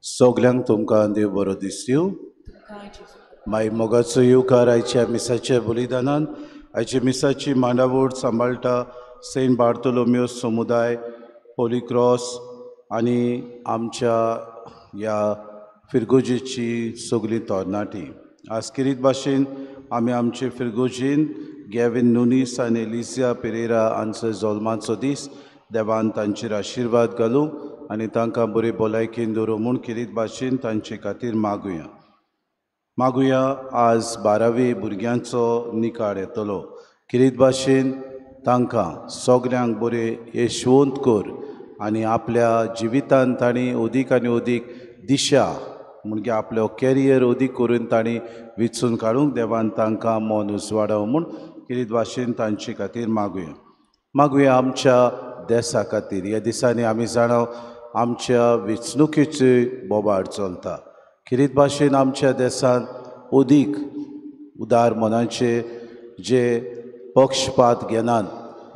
सगल्यांक तुमकां देव बरो दीस दिवं. मागीर मोगाचो येवकार आयच्या मिसाच्या बलिदानान आयच्या मिसाची मांडावळ सांबाळटा सेंट बार्थोलोमेव समुदाय, होली क्रॉस आनी आमच्या ह्या फिरगोजेची सगलीं तरणाटी. आज किरीत भाशेन आमी आमचे फिरगोजेन गॅविन नुनीस आनी एलिझिया पेरेरा हांचो जल्माचो दीस देवान तांचेर आशिर्वाद घालूं आनी तांकां बरे भलायकेन दवरूं म्हूण किरीत भाशेन तांचे खातीर मागुया. आज 12वे भुरग्यांचो निकाल येतलो. किरीत भाशेन तांकां सगल्यांक बरे यशवंत कर आनी आपल्या जिवितांत तांणी अदीक आनी अदीक दिशा म्हणजे आपलो कॅरियर अदीक करून तांणी विचून काडूंक देवान तांकां मन उजवाडव म्हूण किरीत भाशेन तांचे खातीर मागुया आमच्या देशा खातीर. ह्या दिसांनी आमी जाणव आमच्या वेंचणुकेची बोबाड चलता. किरीत भाशेन आमच्या देशांत अदीक उदार मनाचे जे पक्षपात घेनात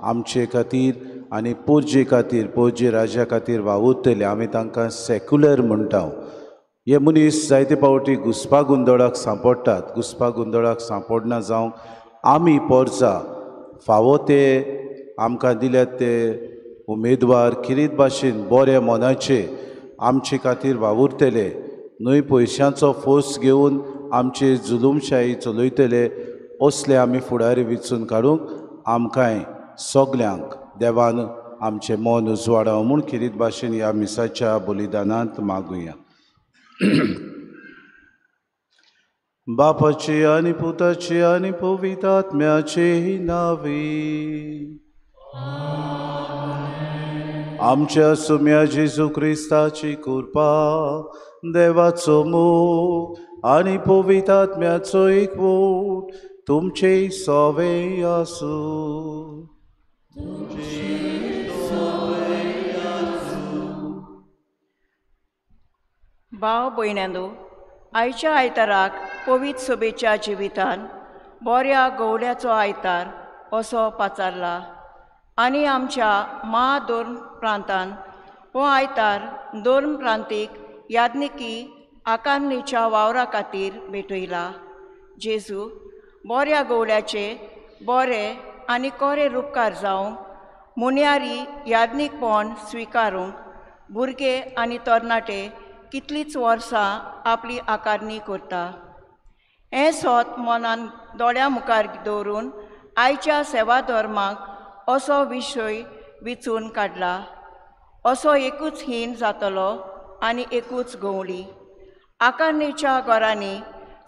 आमचे खातीर आनी पोरजे राज्या खातीर वावुरतले आमी तांकां सेक्युलर म्हणटा. हे मनीस जायते पावटी घुसपा गुंदळाक सांपडटात. घुसपा गुंदळाक सांपडना जावं आमी पोरजा फावो ते आमकां दिल्यात ते उमेदवार किरीत भाशेन बऱ्या मनाचे आमचे खातीर वावुरतले, न्हय पयशांचो फोर्स घेवन आमचे जुलूमशाही चलयतले असले आमी फुडारी विचून काडूंक आमकांय सगल्यांक देवान आमचें मन उजवाडव म्हूण किरीत भाशेन ह्या मिसाच्या बलिदानांत मागुया. बापाचे आनी पुताचे आनी पवित्र आत्म्याचे नांवे. आमच्या सुम्या जेजू क्रिस्ताची कृपा, देवाचो मोग आनी पवित्र आत्म्याचो एकवट तुमचे सवे आसूं. भाव भयणांनो, आयच्या आयताराक पवित्र सभेच्या जिवितान बऱ्या गवड्याचो आयतार असो पाचारला आनी आमच्या दोन प्रांतांत हो आयतार दोन प्रांतीक यादनिकी आकारणेच्या वावरा खातीर भेटयला. जेजू बऱ्या गवड्याचे बरे आनी कोरे उपकार जावं मुन्यारी यादनीकपण स्विकारूंक भुरगे आनी तरणाटे कितलींच वर्सां आपली आकारणी करता. हें सोत मनान दोळ्या मुखार दवरून आयच्या सेवा धर्माक असो विशय विचून काडला. असो एकूच हीण जातलो आनी एकूच गवळी. आकारणेच्या घरांनी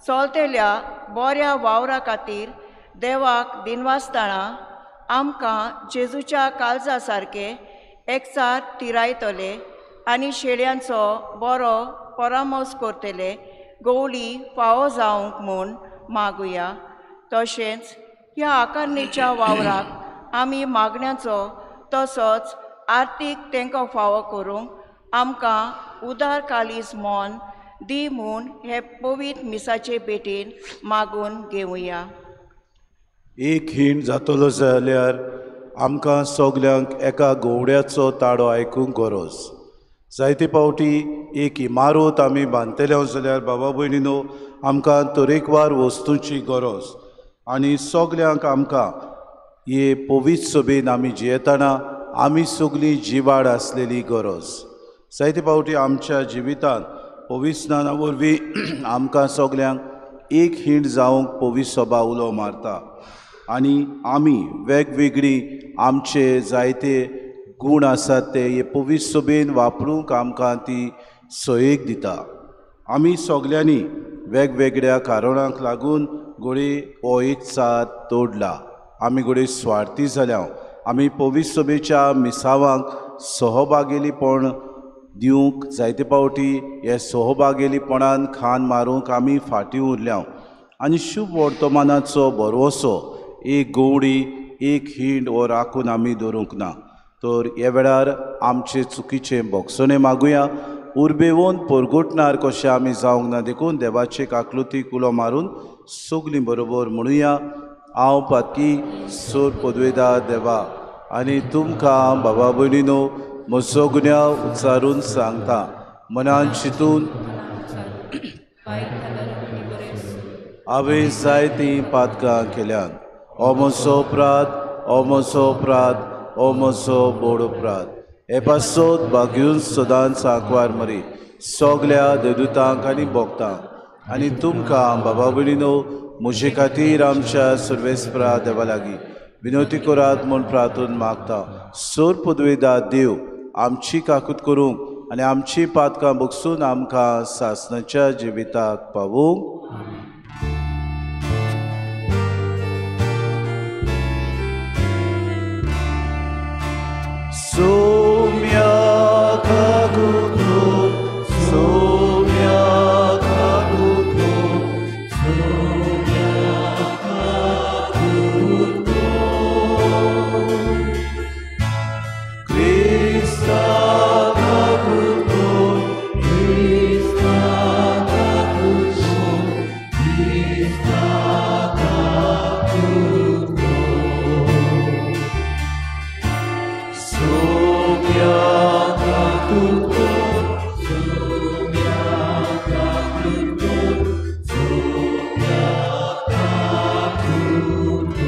चलतेल्या बऱ्या वावरा खातीर देवाक दिनवासताना आमकां जेजूच्या काळजा सारके एकचार तिरायतले आनी शेळयांचो बरो परामोस करतले गवळी फावो जावंक म्हूण मागुया. तशेंच ह्या आकारणेच्या वावराक आमी मागण्यांचो तसोच आर्थीक तेंको फावो करूंक आमकां उदार कालीज मोन दी म्हूण हे पवित्र मिसाचे भेटेन मागून घेवया. एक हीण जातलो जाल्यार आमकां सगल्यांक एका गवड्याचो ताळो आयकूंक गरज. जायते पावटी एक इमारत आमी बांदतले जाल्यार बाबा भयणीनो आमकां तरेकवार वस्तूंची गरज आनी सगल्यांक आमकां हे पवित्र सभेन आमी जियेतना आमी सगलीं जिवाड आसलेली गरज. जायते पावटी आमच्या जिवितांत पवित्र स्नाना वरवीं आमकां सगल्यांक एक हीण जावंक पवित्र सभा उलो मारता आनी आमी वेगवेगळी आमचे जायते गूण आसात ते हे पवित्र सभेन वापरूंक आमकां ती सयेक दिता. आमी सगल्यांनी वेगवेगळ्या कारणांक लागून घोडे हो एक साथ तोडला. आमी घोडे स्वार्थी जाल्या. आमी पवित्र सभेच्या मिसावांक सहभागिलीपण दिवंक जायते पावटी हे सहभागिलीपणान खान मारूंक आमी फाटीं उरल्या आनी शुभ वर्तमानाचो भरवोसो एक गवडी एक हीण हो राखून आमी दवरूंक ना. तर ह्या वेळार आमचे चुकीचे बोगसणे मागुया. उर्बेवून परगोटणार कशें आमी जावंक ना देखून देवाचे काकलुतीक उलो मारून सगलीं बरोबर म्हणुया. हांव पातकी सोर पदवेदार देवा आनी तुमकां बाबा भयणीनो म्हजो गुन्यांव उच्चारून सांगता. मनान चिंतून हांवें जायतीं पातकां केल्यात. हो म्हजो अपराध, हो म्हजो अपराध, हो म्हजो बोड अपराध. हे पासत भाग्यून सदांच सांकवार मरी सगल्या देदूतांक आनी भोगतांक आनी तुमकां बाबा भयणीनो म्हजे खातीर आमच्या सर्वेस्परा देवा लागीं विनोती करात म्हूण प्रार्थून मागता. सोर पदवेदार देव आमची काकूत करूंक आनी आमची पातकां भोगसून आमकां सासणाच्या जिविताक पावूंक. सोम्या काकूत सोम्या काकूत क्रिस्ता काकूत क्रिस्ता काकूत क्रिस्ता काकूत सोम्या काकूत सोम्या काकूत सोम्या काकूत.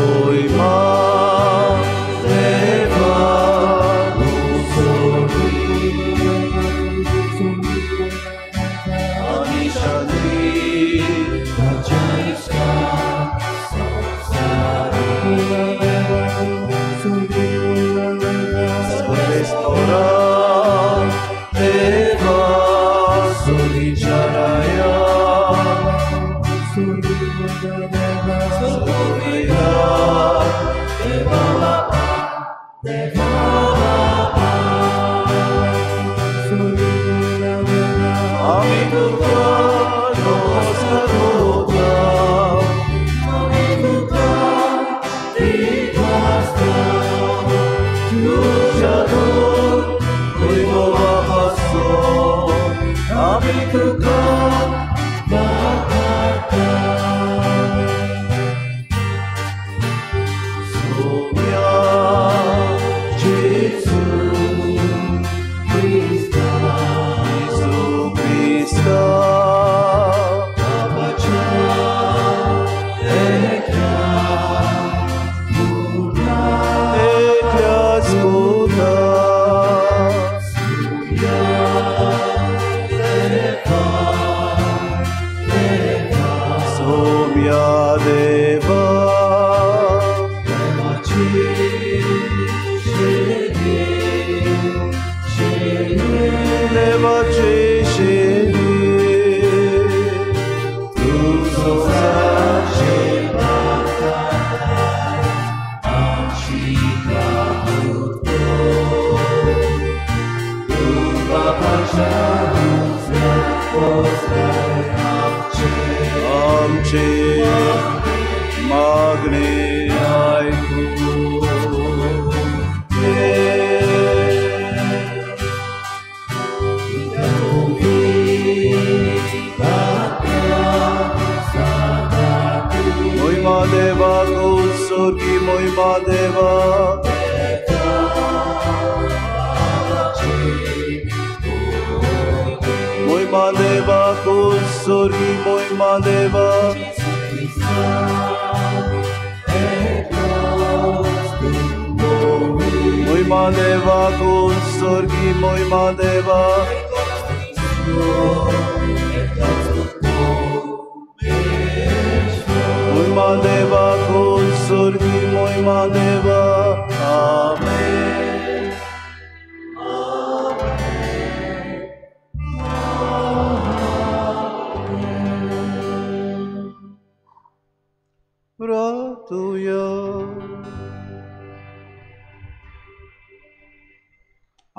Moima Deva Musori Ani Shanti Rajaista Samsari Sarvestora Deva Sunicharaya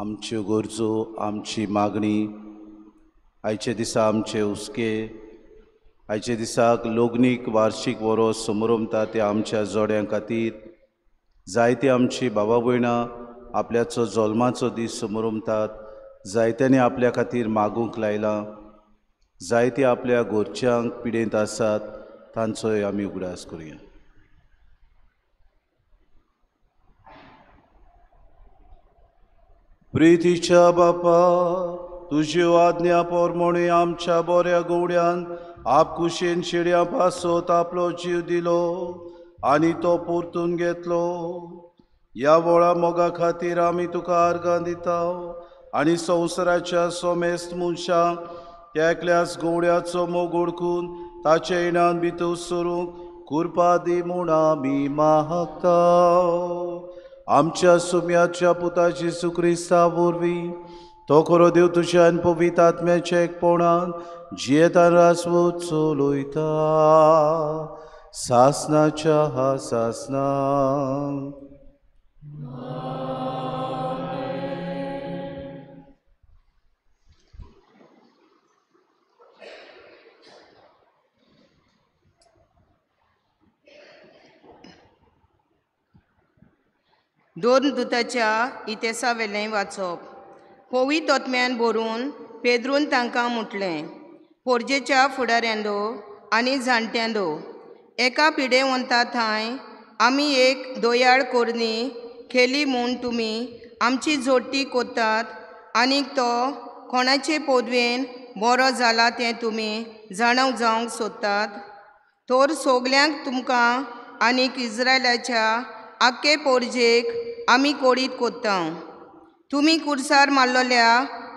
आमच्यो गरजो आमची मागणी आयचे दिसा आमचे हुस्के आयचे दिसाक लोग्नीक वार्षिक वरो समोरमता ते आमच्या जोड्यां खातीर जायती आमची बाबा भयणां आपल्याचो जल्माचो दीस समोरमतात जायत्यांनी आपल्या खातीर मागूंक लायलां जायती आपल्या घरच्यांक पिडेंत आसात तांचोय आमी उगडास करुया. प्रितीच्या बापा, तुज्यो आज्ञा पोरमोणे आमच्या बऱ्या गवड्यान आपकुशेन शेड्या पासत आपलो जीव दिलो आनी तो परतून घेतलो. ह्या वळा मोगा खातीर आमी तुका आर्गां दिता आनी संवसाराच्या सोमेस्त मनशांक त्या एकल्याच गवड्याचो मोग ओळखून ताचे इणान भितर सरूंक कृपा दी म्हूण आमी मागता. आमच्या सुम्याच्या पुता जेजू क्रिस्ता वरवीं तो खरो देव तुज्या आनी पवित्र आत्म्याच्या एकपणान जियेतान रासवत चलयता सासनाच्या सासनां. दोन दुताच्या इतेसा वेलें वाचप. पवित्र आत्म्यान बरोवन पेद्रून तांकां म्हटलें, पोरजेच्या फुडाऱ्यांदो आनी जाणट्यांदो, एका पिडेवंता थंय आमी एक दोयाळ कोरनी केली म्हूण तुमी आमची जोडटी कोत्तात आनीक तो कोणाचे पोदवेन बरो जाला तें तुमी जाणव जावंक सोदतात. तर सोगल्यांक तुमकां आनीक इस्रायलाच्या आख्खे पोरजेक आमी कोडीत कोत्ता. तुमी कुर्सार मारलोल्या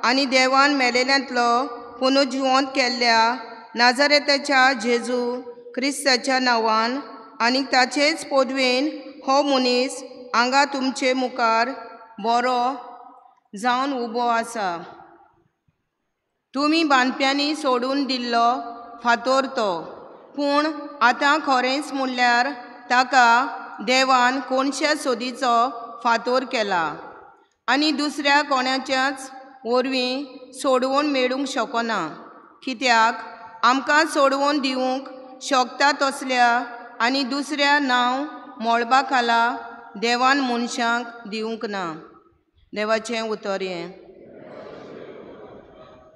आनी देवान मेलेल्यांतलो पुनर्जिवंत केल्ल्या नाजारेताच्या जेजू क्रिस्ताच्या नांवान आनीक ताचेच पोदवेन हो मनीस हांगा तुमचे मुखार बरो जावन उबो आसा. तुमी बांदप्यांनी सोडून दिल्लो फातोर तो, पूण आतां खरेंच म्हणल्यार ताका देवान कोणशा सोदीचो फातोर केला आनी दुसऱ्या कोणाच्याच वरवीं सोडवून मेळूंक शकना, कित्याक आमकां सोडवून दिवंक शकता तसल्या आनी दुसऱ्या नांव मोळबा खाला देवान मनशांक दिवंक ना. देवाचें उतर हें.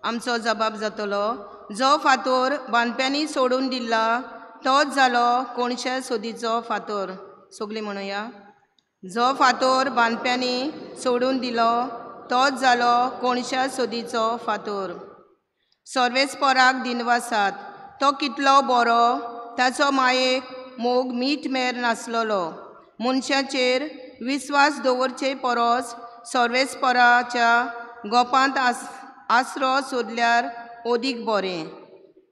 आमचो जबाब जातलो, जो फातोर बांदप्यांनी सोडून दिला तोच जालो कोणशा सोदीचो फातोर. सगळीं म्हणुया, जो फातोर बांदप्यांनी सोडून दिलो तोच जालो कोणशा सोदीचो फातोर. सर्वेस्पराक दिनवासात तो कितलो बरो, ताचो मायेक मोग मीठ मेर नासलोलो. मनशाचेर विस्वास दवरचे परस सर्वेस्पराच्या गोपांत आसरो सोदल्यार ओदीक बरें.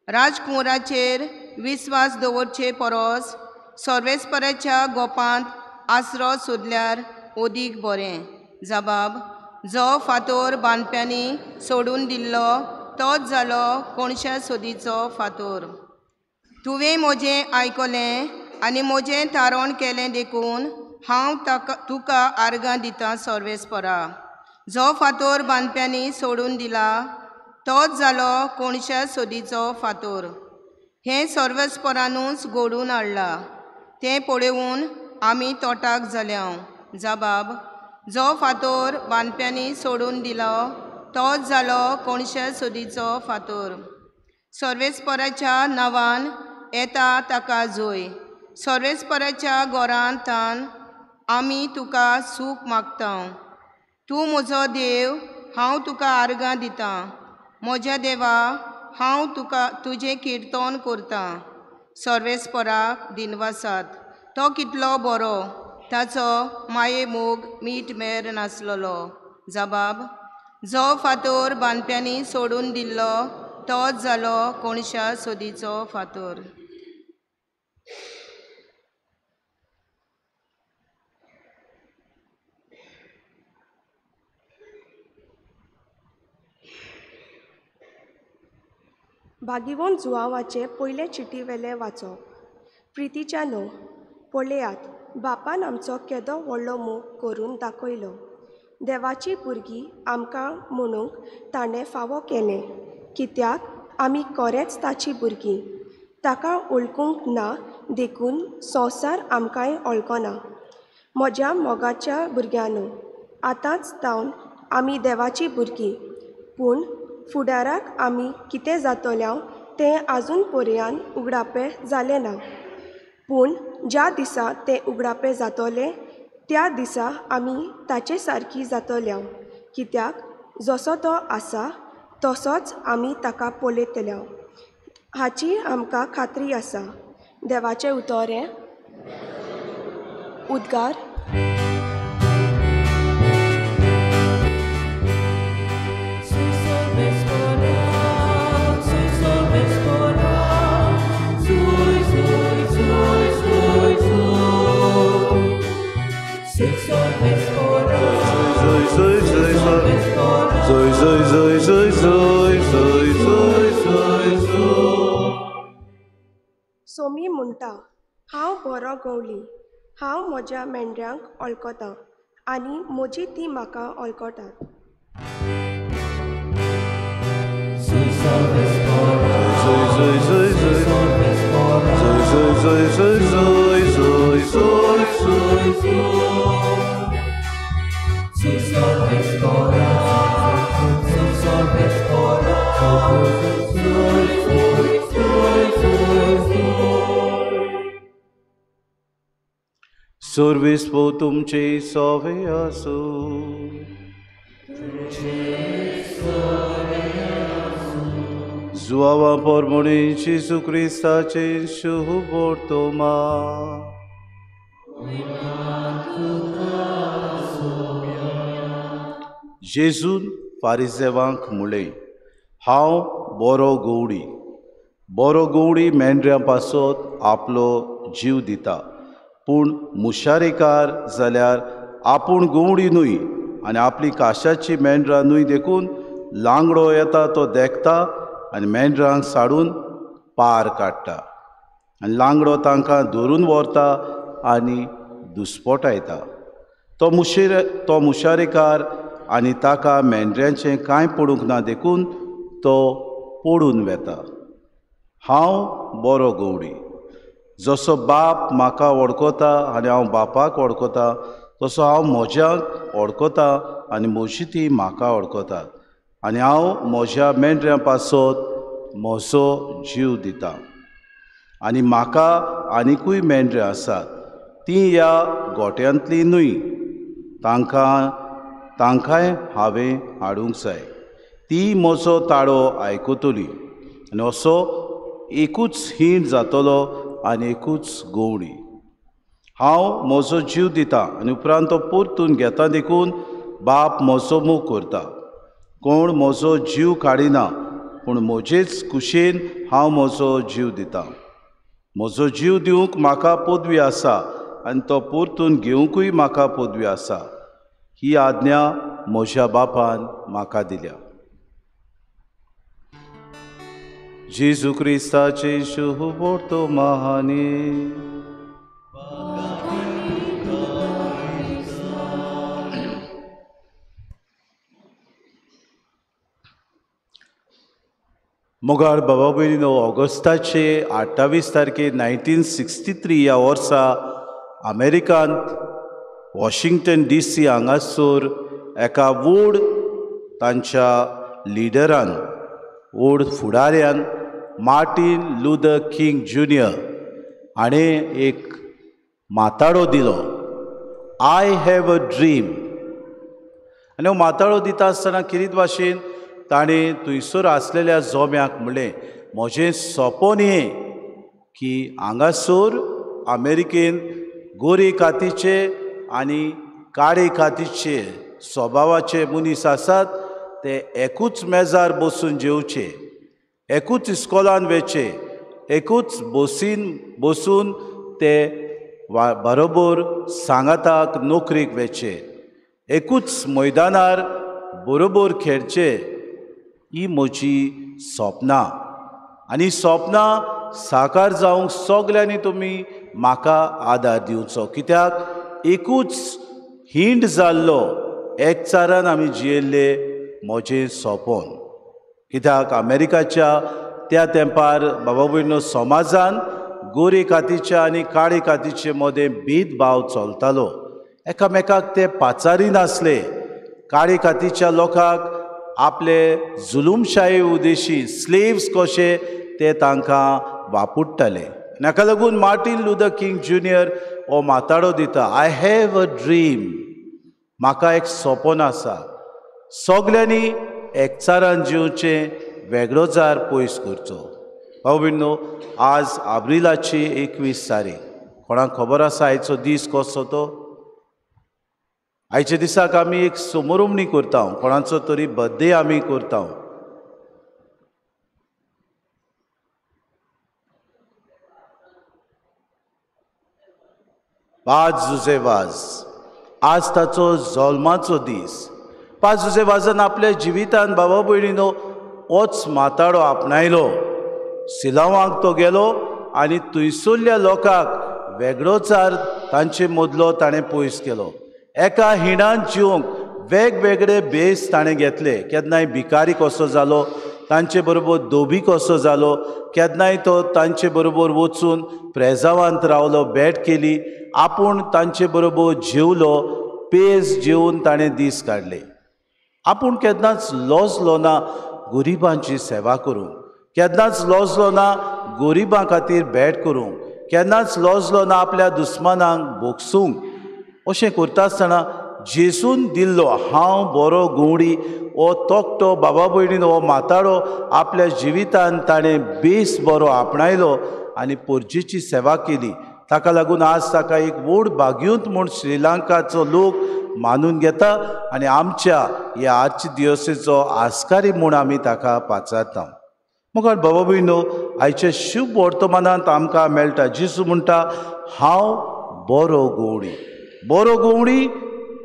राजकुंवराचेर विस्वास दवरचे परस सर्वेस्पराच्या गोपांत आसरो सोदल्यार ओदीक बरें. जबाब, जो फातोर बांदप्यांनी सोडून दिल्लो तोच जालो कोणशा सोदीचो फातोर. तुवें म्हजें आयकलें आनी म्हजें तारण केलें देखून हांव तुका आर्गां दितां सर्वेस्परा. जो फातोर बांदप्यांनी सोडून दिला तोच जालो कोणशा सोदीचो फातोर. हें सर्वेस्परानूच घडून हाडला, तें पळोवन आमी तोटाक जाल्या. जबाब, जो फातोर बांदप्यांनी सोडून दिलो तोच जालो कोणशा सोदीचो फातोर. सर्वेस्पराच्या नांवान येता ताका जोय. सर्वेस्पराच्या घरांत तान आमी तुका सूख मागता. तूं म्हजो देव, हांव तुका आर्गां दितां. म्हज्या देवा, हांव तुजें किर्तन करतां. सर्वेस्पराक दिनवासात तो कितलो बरो, ताचो माये मोग मीठ मेर नासलोलो. जबाब, जो फातोर बांदप्यांनी सोडून दिल्लो तोच जालो कोणशा सोदीचो फातोर. भागिवंत जुआंवाचे पयले चिटी वेले वाचप. प्रितीच्या न्हू, पळयात बापान आमचो केदो व्हडलो मोग करून दाखयलो. देवाची भुरगीं आमकां म्हणूंक ताणें फावो केलें, कित्याक आमी खरेंच ताची भुरगीं. ताका वळखूंक ना देखून संवसार आमकांय वळखना. म्हज्या मोगाच्या भुरग्यांनो, आतांच जावन आमी देवाची भुरगीं, पूण फुडाराक आमी कितें जातल्या तें आजून पर्यान उगडापें जालें ना, पूण ज्या दिसा तें उगडापें जातलें त्या दिसा आमी ताचे सारकी जातल्या, कित्याक जसो तो आसा तसोच आमी ताका पळयतल्या हाची आमकां खात्री आसा. देवाचें उतोरें. उद्गार. सोमी म्हणटा, हांव बरो गवळी, हांव म्हज्या मेंढऱ्यांक वळखतां आनी म्हजी ती म्हाका वळखतात. Survispo तुमचे सोवे आसो. जुआवा पोरमोणी जेजू क्रिस्ताचे शुभ तोमा. जेजून फारिसेवांक म्हळें, हांव बरो गवडी मेंढऱ्यां पासत आपलो जीव दिता. पूण मुशारीकार जाल्यार आपूण गवडी न्हय आनी आपली काशाची मेंढरां न्हय देखून लांगडो येता तो देखता आनी मेंढरांक साडून पार काडटा आनी लांगडो तांकां धरून व्हरता आनी दुस्पटायता. तो मुशारीकार आनी ताका मेंढऱ्यांचें कांय पडूंक ना देखून तो पडून वेता. हांव बरो गवडी. जसो बाप म्हाका वळखता आनी हांव बापाक वळखतां, तसो हांव म्हज्याक वळखतां आनी म्हजी ती म्हाका वळखतात. आनी हांव म्हज्या मेंढऱ्यां पासत म्हजो जीव दितां. आनी म्हाका आनिकूय मेंढऱ्यां आसात, तीं ह्या गोठ्यांतलीं न्हय. तांकांय हांवें हाडूंक जाय. ती म्हजो ताळो आयकतली आनी असो एकूच हीण जातलो आनी एकूच गवडी. हांव म्हजो जीव दितां आनी उपरांत तो परतून घेता देखून बाप म्हजो मोग करता. कोण म्हजो जीव काडिना, पूण म्हजेच कुशेन हांव म्हजो जीव दितां. म्हजो जीव दिवंक म्हाका पदवी आसा आनी तो परतून घेवंकूय म्हाका पदवी आसा. ही आज्ञा म्हज्या बापान म्हाका दिल्या. जेजू क्रिस्ताचे शुभ महानी. मोगाळ बाबा भयणीनो, ऑगस्टाचे 28 तारखेर 1963 ह्या वर्सा अमेरिकांत वॉशिंग्टन DC हांगासर एका व्हड तांच्या लिडरान, व्हड फुडाऱ्यान, मार्टिन लुथर किंग Jr. हाणें एक माताळो दिलो, आय हॅव अ ड्रीम. आनी हो माताळो दिता आसतना किरीत भाशेन ताणें थंयसर आसलेल्या जोम्याक म्हणलें, म्हजें सपन हें की हांगासर अमेरिकेन गोरे कातीचे आनी काळे कातीचे स्वभावाचे मनीस आसात ते एकूच मेजार बसून जेवचे, एकूच इस्कॉलान वेचे, एकूच बसून ते बरोबर सांगाताक नोकरेक वेचे, एकूच मैदानार बरोबर खेळचे. ही म्हजी सपनां आनी सपनां साकार जावंक सगल्यांनी तुमी म्हाका आदार दिवचो. कित्याक एकूच हिंड जाल्लो एकचारान आमी जियेल्ले म्हजें सपन. कित्याक अमेरिकाच्या त्या तेंपार बाबा भयणीनो समाजान गोरे कातीच्या आनी काळे कातीचे मदें भेदभाव चलतालो. एकामेकाक ते पाचारी नासले. काळे कातीच्या लोकांक आपले जुलूमशाही उदेशी स्लेव्स कशे ते तांकां वापुट्टाले. नाका लागून मार्टीन लुथर किंग ज्युनियर हो माताडो दिता, आय हॅव अ ड्रीम, म्हाका एक सपन आसा, सगल्यांनी एकचारान जिवचें, वेगळोचार पयस करचो. भाऊ भयणो, आज एप्रिलाची 21 तारीख. कोणाक खबर आसा आयचो दीस कसो तो? आयच्या दिसाक आमी एक समारंभ करता, कोणाचो तरी बर्थडे आमी करता. पांच जुजेवाज, आज ताचो जल्माचो दीस. पांच जुजेवाजान आपल्या जिवितान बाबा भयणीनो होच माताडो आपणायलो. सिलावांक तो गेलो आनी थंयसरल्या लोकांक वेगळोचार तांचे मदलो ताणें पयस केलो. एका हिणान जिवंक वेगवेगळे भेस ताणें घेतले. केन्नाय भिकारी कसो जालो, तांचे बरोबर धोबी कसो जालो, केन्नाय तो तांचे बरोबर वचून प्रेजावांत रावलो, भेट केली, आपूण तांचे बरोबर जेवलो, पेज जेवन ताणें दीस काडले. आपूण केन्नाच लजलो ना गरिबांची सेवा करूंक, केन्नाच लजलो ना गरिबां खातीर भेट करूंक, केन्नाच लजलो ना आपल्या दुस्मानांक भोगसूंक. अशें करता आसतना जेसून दिल्लो हांव बरो गवंडी हो तोखटो बाबा भयणीन हो माताडो आपल्या जिवितान ताणें बेस बरो आपणायलो आनी पोरजेची सेवा केली. ताका लागून आज ताका एक व्हड भाग्यूंत म्हूण श्रीलंकाचो लोक मानून घेता आनी आमच्या ह्या आर्चडियोसीसचो आस्कारी म्हूण आमी ताका पाचारता. मुखार बाबा भयणो, आयच्या शुभ वर्तमानांत आमकां मेळटा, जेजू म्हणटा, हांव बरो गवंडी. बरो गवंडी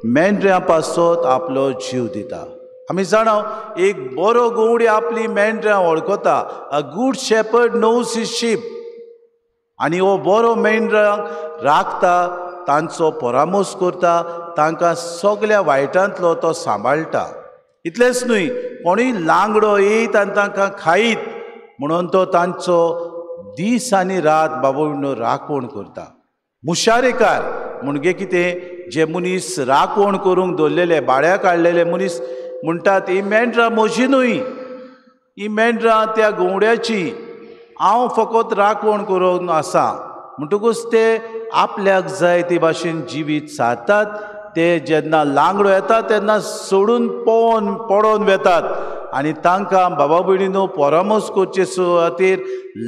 मेंढऱ्यां पासत आपलो जीव दिता. आमी जाणा, एक बरो गवंडी आपली मेंढऱ्यां वळखता. A good shepherd knows his sheep. आनी हो बरो मेंढरांक राखता, तांचो परामोस करता, तांकां सगल्या वायटांतलो तो सांबाळटा. इतलेंच न्हय, कोणूय लांगडो येयत आनी तांकां खायत म्हणून तो तांचो दीस आनी रात बाबा भयणो राखण करता. मुशारेकार म्हणजे कितें? जे मनीस राखण करूंक दवरलेले, भाड्या काडलेले मनीस म्हणटात, ही मेंढरां म्हजी न्हय, ही मेंढरां त्या गवंड्याची, हांव फकत राखण करूंक आसा. म्हणटकूच ते आपल्याक जाय ते भाशेन जिवीत सारतात. ते जेन्ना लांगडो येता तेन्ना सोडून पडोवन वेतात आनी तांकां बाबा भयणीनो परामोस करचे खातीर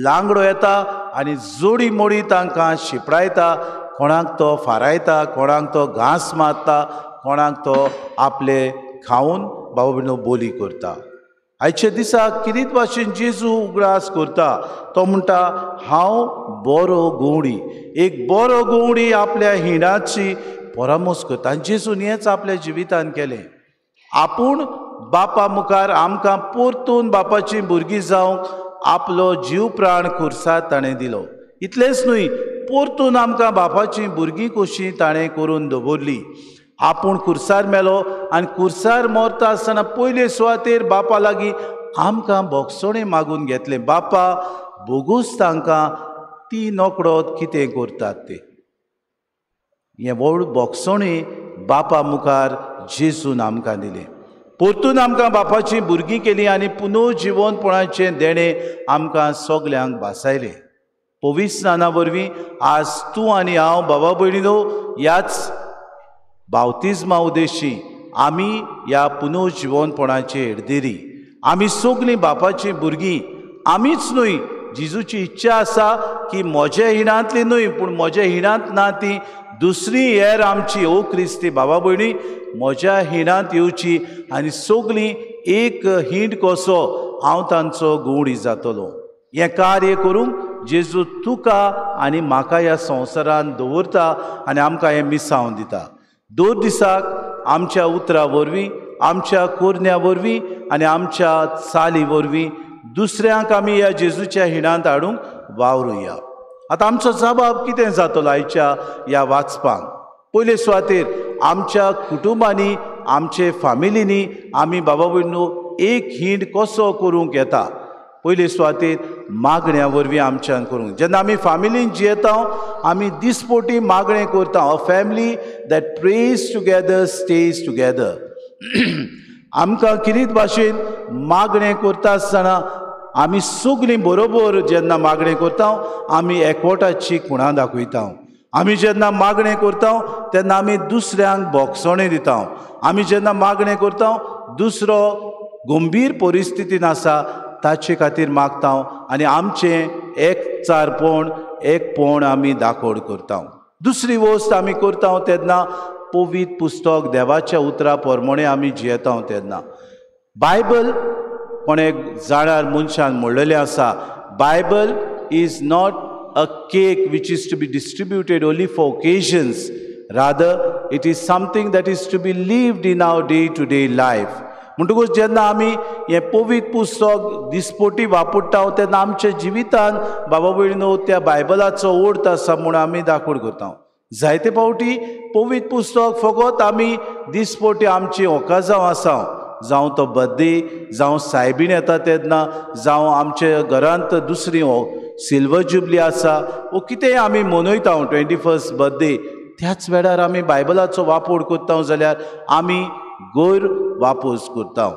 लांगडो येता आनी जोडी मोडी तांकां शिपडायता. कोणाक तो फारायता, कोणाक तो घास मारता, कोणाक तो आपले खावन बाबा भयणीनो बोली करता. आयच्या दिसाक कितेंच भाशेन जेजू उगडास करता. तो म्हणटा, हांव बरो गवंडी. एक बरो गवंडी आपल्या हिणाची परामोस करता. आनी जेजून हेंच आपल्या जिवितान केलें. आपूण बापा मुखार आमकां परतून बापाची भुरगीं जावंक आपलो जीव प्राण खुर्सार ताणें दिलो. इतलेंच न्हय, परतून आमकां बापाची भुरगीं कशीं ताणें करून दवरली. आपूण खुर्सार मेलो आनी खुर्सार मरता आसतना पयले सुवातेर बापा लागीं आमकां बोगसणें मागून घेतलें. बापा बोगूच तांकां ती नोकळोत कितें करतात ते. हें व्हड बोगसणें बापा मुखार जेजून आमकां दिलें. परतून आमकां बापाची भुरगीं केलीं आनी पुनर्जिवनपणाचें देणें आमकां सगल्यांक भासायलें. पवित्र स्नाना वरवीं आज तूं आनी हांव बाबा भयणीनो ह्याच बावतिजमा उदेशी आमी ह्या पुनर्जिवनपणाचे हेरदेरी. आमी सगलीं बापाची भुरगीं. आमीच न्हय, जेजूची इच्छा आसा की म्हज्या हिणांतली न्हय पूण म्हज्या हिणांत ना ती दुसरी हेर आमची ओ क्रिस्ती बाबा भयणी म्हज्या हिणांत येवची आनी सगलीं एक हिंड कसो हांव तांचो गवंडी जातलो. हें कार्य करूंक जेजू तुका आनी म्हाका ह्या संवसारांत दवरता आनी आमकां हें मिसावन दिता. दोन दिसाक आमच्या उतरां वरवीं, आमच्या कोरन्या वरवीं आनी आमच्या चाली वरवीं दुसऱ्यांक आमी ह्या जेजूच्या हिणांत हाडूंक वावरुया. आतां आमचो जबाब कितें जातलो आयच्या ह्या वाचपाक? पयले सुवातेर आमच्या कुटुंबांनी, आमचे फामिलींनी आमी बाबा भयणो एक हिंड कसो करूंक येता? पयले सुवातेर मागण्या वरवीं आमच्यान करूंक. जेन्ना आमी फामिलीन जियेता आमी दिसपोटी मागणें करता. A family that prays together stays together. आमकां किरीत भाशेन मागणें करता आसतना आमी सगळीं बरोबर जेन्ना मागणें करता आमी एकवटाची खुणां दाखयता. आमी जेन्ना मागणें करता तेन्ना आमी दुसऱ्यांक भोगसणें दिता. आमी जेन्ना मागणें करता दुसरो गंभीर परिस्थितीन आसा ताचे खातीर मागता आनी आमचें एकचारपण एकपण आमी दाखोड करता. दुसरी वस्त आमी करता तेन्ना पवित्र पुस्तक देवाच्या उतरा प्रमाणे आमी जियेता तेन्ना बायबल कोणें जाणार मनशान म्हणलेलें आसा, Bible is not a cake which is to be distributed only for occasions. Rather, it is something that is to be lived in our day-to-day life. म्हणटकूच जेन्ना आमी हें पवित्र पुस्तक दिसपोटी वापरता तेन्ना आमच्या जिवितान बाबा भयणीनो त्या बायबलाचो अर्थ आसा म्हूण आमी दाखोड करता. जायते फावटी पवित्र पुस्तक फकत आमी दिसपोटी आमची ओकाजां आसा, जावं तो बर्थडे, जावं सायबीण येता तेन्ना, जावं आमच्या घरांत दुसरी सिल्वर जुबली आसा वो कितेंय आमी मनयता 21st बर्थडे, त्याच वेळार आमी बायबलाचो वापर करता जाल्यार आमी गैर वापर करता.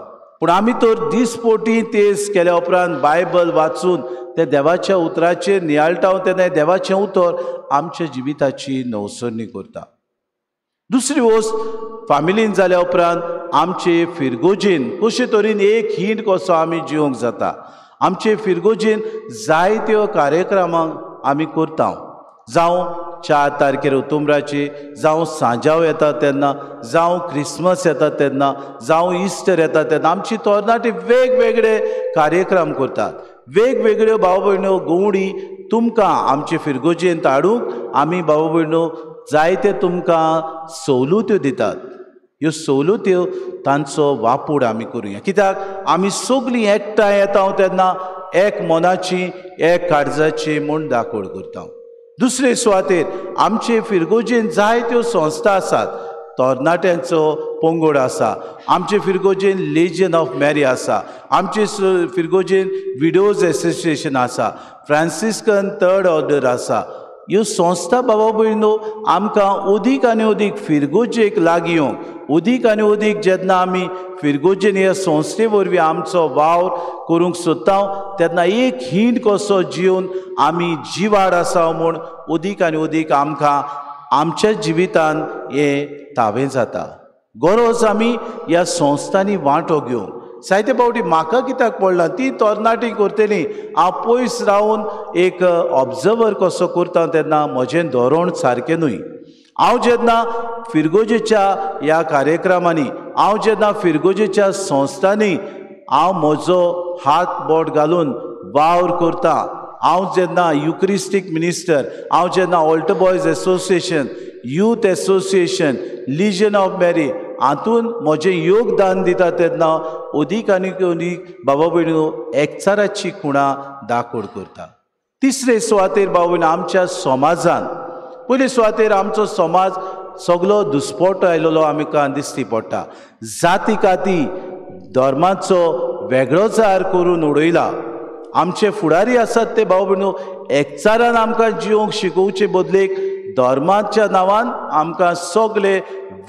पूण आमी तर दिसपोटी तेच केल्या उपरांत बायबल वाचून ते देवाच्या उतराचेर नियाळटा तेन्ना देवाचें उतर आमच्या जिविताची नवसरणी करता. दुसरी वस्त फामिलीन जाल्या उपरांत आमचे फिरगोजेन कशे तरेन एक हिंड कसो आमी जिवंक जाता. आमचे फिरगोजेन जायत्यो कार्यक्रमांक आमी करता, जावं 4 तारखेर उतुंबराचे, जावं सांजाव येता तेन्ना, जावं क्रिसमस येता तेन्ना, जावं इस्टर येता तेन्ना आमची तरणाटी वेगवेगळे कार्यक्रम करतात. वेगवेगळ्यो भाव भयण्यो गवडी तुमकां आमचे फिरगोजेन हाडूंक आमी भाव भयण्यो जायते तुमकां सवलत्यो दितात. ह्यो सवलत्यो तांचो वापर आमी करुया, कित्याक आमी सगळीं एकठांय येता तेन्ना एक मनाची एक काळजाची म्हूण दाखोड करता. दुसरे सुवातेर आमचे फिरगोजेन जायत्यो संस्था आसात. तरणाट्यांचो पंगड आसा, आमचे फिरगोजेन लेजियन ऑफ मॅरी आसा, आमचे फिरगोजेन विडोज एसोसिएशन आसा, फ्रांसिस्कन थर्ड ऑर्डर आसा. ह्यो संस्था बाबा भयणो आमकां अदीक आनी अदीक फिरगोजेक लागीं येवंक, अदीक आनी अदीक जेन्ना आमी फिरगोजेन ह्या संस्थे वरवीं आमचो वावर करूंक सोदता तेन्ना एक हिंड कसो जिवन आमी जिवाड आसा म्हूण अदीक आनी अदीक आमकां आमच्या जिवितान हें तावें जाता. गरज आमी ह्या संस्थांनी वांटो घेवंक. जायते फावटी म्हाका कित्याक पडलां ती तरणाटी करतली, हांव पयस रावन एक ऑब्जर्वर कसो करता तेन्ना म्हजें धोरण सारकें न्हय. हांव जेन्ना फिरगोजेच्या ह्या कार्यक्रमांनी, हांव जेन्ना फिरगोजेच्या संस्थांनी हांव म्हजो हात बोट घालून वावर करता, हांव जेन्ना युक्रिस्टीक मिनिस्टर, हांव जेन्ना altar boys association, youth association, legion of Mary हातून म्हजें योगदान दिता तेन्ना अदीक आनी अदीक बाबा भयणीनो एकचाराची खुणां दाखोड करता. तिसरे सुवातेर बाबा भयणीनो आमच्या समाजान, पयले सुवातेर आमचो समाज सगळो दुस्पोट आयिल्लो आमकां दिश्टी पडटा. जाती काती धर्माचो वेगळोचार करून उडयला. आमचे फुडारी आसात ते भाव भयणो एकचारान आमकां जिवंक शिकोवचे बदलेक धर्माच्या नांवान आमकां सगळे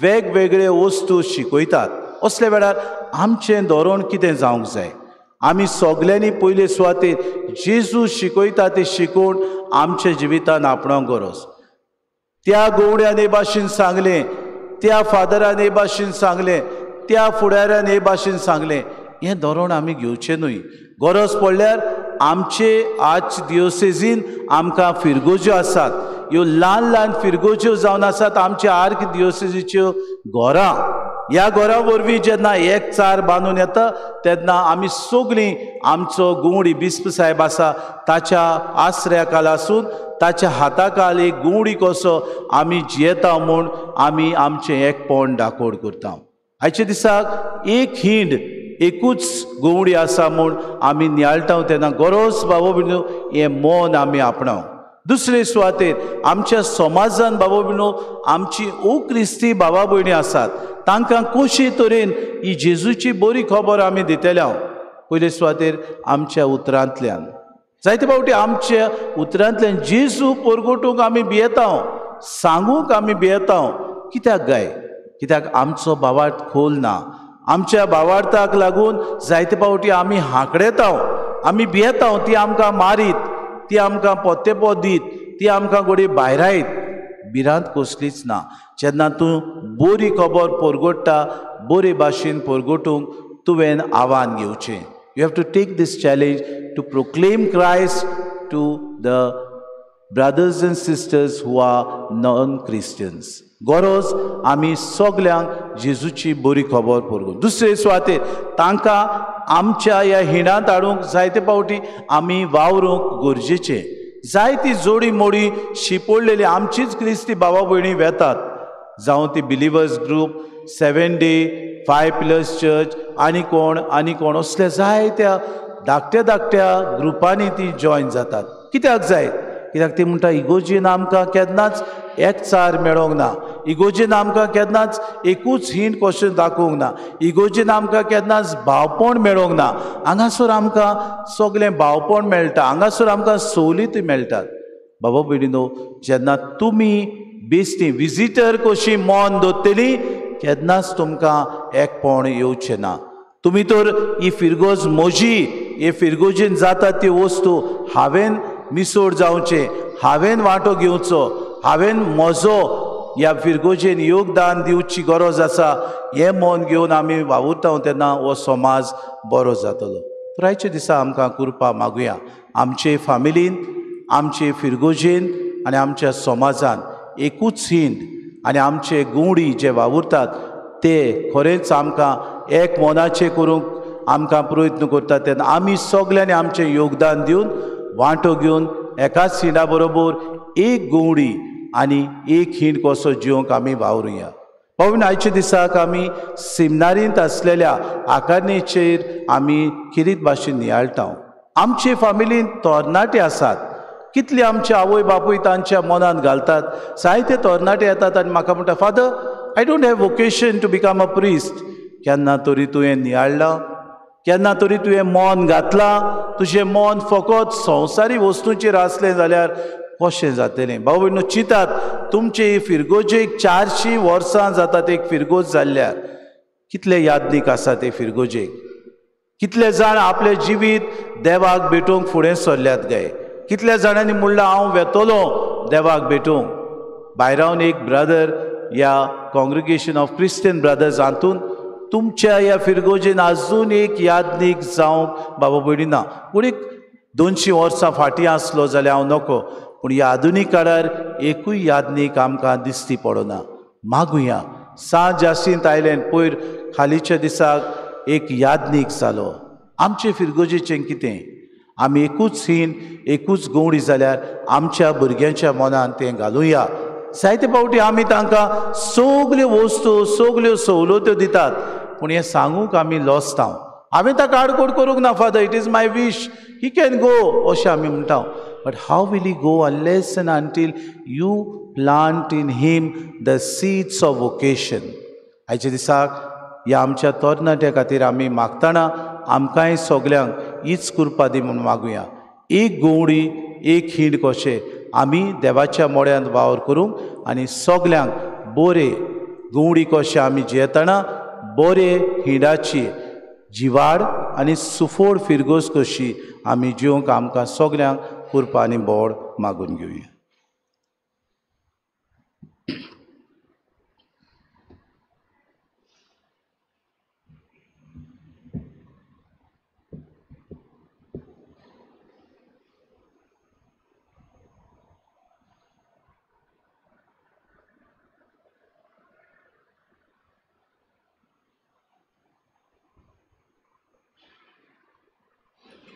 वेगवेगळे वस्तू शिकयतात. असल्या वेळार आमचें धोरण कितें जावंक जाय? आमी सगल्यांनी पयले सुवातेर जेजू शिकयता तें शिकोवन आमच्या जिवितान आपणावंक गरज. त्या गवड्यान हे भाशेन सांगलें, त्या फादरान हे भाशेन सांगलें, त्या फुडाऱ्यान हे भाशेन सांगलें, हें धोरण आमी घेवचें न्हय. गरज पडल्यार आमचे आज दियोसेजीन आमकां फिरगोज्यो आसात, ह्यो ल्हान ल्हान फिरगोज्यो जावन आसात आमच्या आर्क दियोसेजीच्यो घरां. ह्या घरा वरवीं जेन्ना एकचार बांदून येता तेन्ना आमी सगळीं आमचो गवडी बिस्प साहेब आसा ताच्या आसऱ्याखाल आसून ताच्या हाताखाल एक गवडी कसो आमी जियेता म्हूण आमी आमचें एकपण दाखोड करता. आयच्या दिसाक एक हिंड एकूच गवडी आसा म्हूण आमी नियाळटा तेन्ना गरज बाबा भयणो हें मन आमी आपणाव. दुसरे सुवातेर आमच्या समाजान बाबा भयणो आमची क्रिस्ती बाबा भयणी आसात, तांकां कशे तरेन ही जेजूची बरी खबर आमी दितल्या. पयले सुवातेर आमच्या उतरांतल्यान, जायते फावटी आमच्या उतरांतल्यान जेजू परगटूंक आमी भियेता, सांगूंक आमी भियेता. कित्याक गाय? कित्याक आमचो बावाट खोल ना, आमच्या भावार्थाक लागून जायते फावटी आमी हांकडेताव, आमी भियेताव, ती आमकां मारीत, ती आमकां पोत्तेपो दीत, ती आमकां गोडी भायरायत. भिरांत कसलीच ना. जेन्ना तूं बरी खबर परगोडटा, बरे भाशेन परगोटूंक तुवें आव्हान घेवचें. You have to take this challenge to proclaim Christ to the brothers and sisters who are non-Christians. गरज आमी सगल्यांक जेजूची बरी खबर परगोवन. दुसरे सुवातेर तांकां आमच्या ह्या हिणांत हाडूंक जायते फावटी आमी वावरूंक गरजेचें. जायती जोडी मोडी शिपडलेली आमचीच क्रिस्ती भावा भयणी वेतात, जावं ती believers group, 7 day, 5 pillars church, आनी कोण असल्या जायत्या धाकट्या ग्रुपांनी ती जॉयन जातात. कित्याक जाय? कित्याक ती म्हणटा इगोजीन आमकां केन्नाच एकचार मेळोंक ना, इगोजीन आमकां केन्नाच एकूच हीण कशें दाखोवंक ना, इगोजीन आमकां केन्नाच भावपण मेळोंक ना. हांगासर आमकां सगळें भावपण मेळटा, हांगासर आमकां सवलती मेळटात. बाबा भयणीनो, जेन्ना तुमी बेश्टी विजिटर कशी मन दवरतली, केन्नाच तुमकां एकपण येवचें ना. तुमी तर ही फिरगोज म्हजी, हे फिरगोजेन जाता ती वस्तू हांवें मिसोड जावचें, हांवें वांटो घेवचो, हांवें म्हजो ह्या फिरगोजेन योगदान दिवची गरज आसा, हें मन घेवन आमी वावुरता तेन्ना हो समाज बरो जातलो. तर आयच्या दिसा आमकां कृपा मागुया. आमचे फामिलीन, आमचे फिरगोजेन आनी आमच्या समाजान एकूच हिंड आनी आमचे गुंवडी जे वावुरतात ते खरेंच आमकां एक मनाचें करूंक आमकां प्रयत्न करतात. तेन्ना आमी सगल्यांनी आमचें योगदान दिवन वांटो घेवन एकाच हिंडा बरोबर एक गुंवडी आनी एक हिंड कसो जिवंक आमी वावरुया. पावून आयच्या दिसाक आमी सिमनारींत आसलेल्या आकारणेचेर आमी किरीत भाशेन नियाळटाव. आमचे फामिलींत तरणाटे आसात. कितले आमचे आवय बापूय तांच्या मनान घालतात. जायते तरणाटे येतात आनी म्हाका म्हणटा, father, I don't have vocation to become a priest. केन्ना तरी तुवें नियाळ्ळां? केन्ना तरी तुवें मन घातलां? तुजें मन फकत संवसारी वस्तूंचेर आसलें जाल्यार कशें जातलें? भाव भयणो, चिंतात, तुमचे फिरगोजेक 400 वर्सां जातात एक फिरगोज जाल्ल्यार. कितले यादनीक आसा ते फिरगोजेक. कितले जाण आपले जिवीत देवाक भेटोवंक फुडें सरल्यात गाय. कितल्या जाणांनी म्हणलां हांव वेतलो देवाक भेटोवंक. भायरावन एक ब्रदर ह्या कॉंग्रिगेशन ऑफ क्रिश्चियन ब्रदर्स हातून तुमच्या ह्या फिरगोजेन आजून एक यादनीक जावंक बाबा भयणी ना. कोणी 200 वर्सां फाटीं आसलो जाल्यार हांव नको, पूण ह्या आधुनीक काळार एकूय यादनीक आमकां दिसती पडना. मागुया. सांत जासिंत आयलें पयर हालींच्या दिसाक एक यादनीक जालो. आमचे फिरगोजेचें कितें? आमी एकूच हिंड, एकूच गुंवडी जाल्यार आमच्या भुरग्यांच्या मनान तें घालुया. जायते फावटी आमी तांकां सगल्यो वस्तू, सगल्यो सवलत्यो दितात, पूण हें सांगूंक आमी लजताव. हांवें ताका आडकोड करूंक ना, father, it is my wish, he can go, अशें आमी म्हणटाव. But how will he go unless and until you plant in him the seeds of vocation. आयच्या दिसाक ह्या आमच्या तरणाट्या खातीर आमी मागतना आमकांय सगल्यांक हीच कृपा दी म्हूण मागुया. एक गुंवडी, एक हिंड कशें आमी देवाच्या मोड्यांत वावर करूंक आनी सगल्यांक बरे गुंवडी कशें आमी जियेतना बरे हिंडाची जिवाड आनी सुफोड फिरगोस कशी आमी जिवंक आमकां सगल्यांक कृपा आनी बोड मागून घेवया.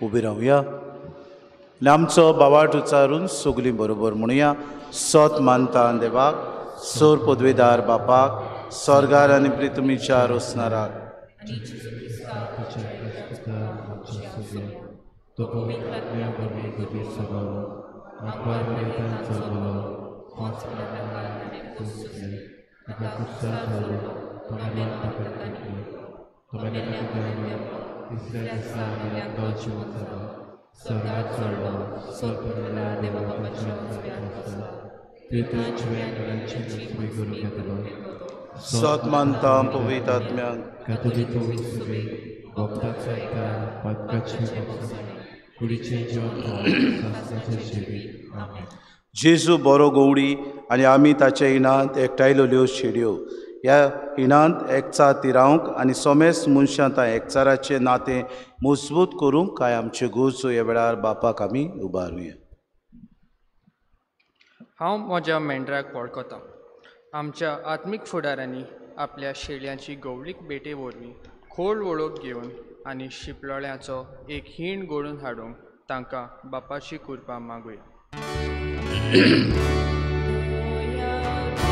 उबी रावया. आमचो बावाट उच्चारून सगलीं बरोबर म्हणुया. सत मानता देवाक, सोर पदवेदार बापाक, स्वर्गार आनी पृथ्वीच्या रोसणाराक, सतमंतां पवितात्म्यांक Católico sobre Bogdaca e Padkacze Bogdane, kulicie dziota, sastacie siebie. Amen. जेजू बरो गवडी आनी आमी ताचे इणांत एकठांयल्यो शेडयो ह्या इणांत एकचार तिरावंक आनी सोमेस मनशां एकचाराचें नातें मजबूत करूंक काय आमच्यो गोरजो ह्या वेळार बापाक आमी उबारुया. हांव म्हज्या मेंढराक वळखतां. आमच्या आत्मीक फुडाऱ्यांनी आपल्या शेळयांची गवळीक बेटे वरवीं खोल वळख घेवन आनी शिपलोळ्याचो एक हीण घडोवन हाडूंक तांकां बापाची कृपा मागुया.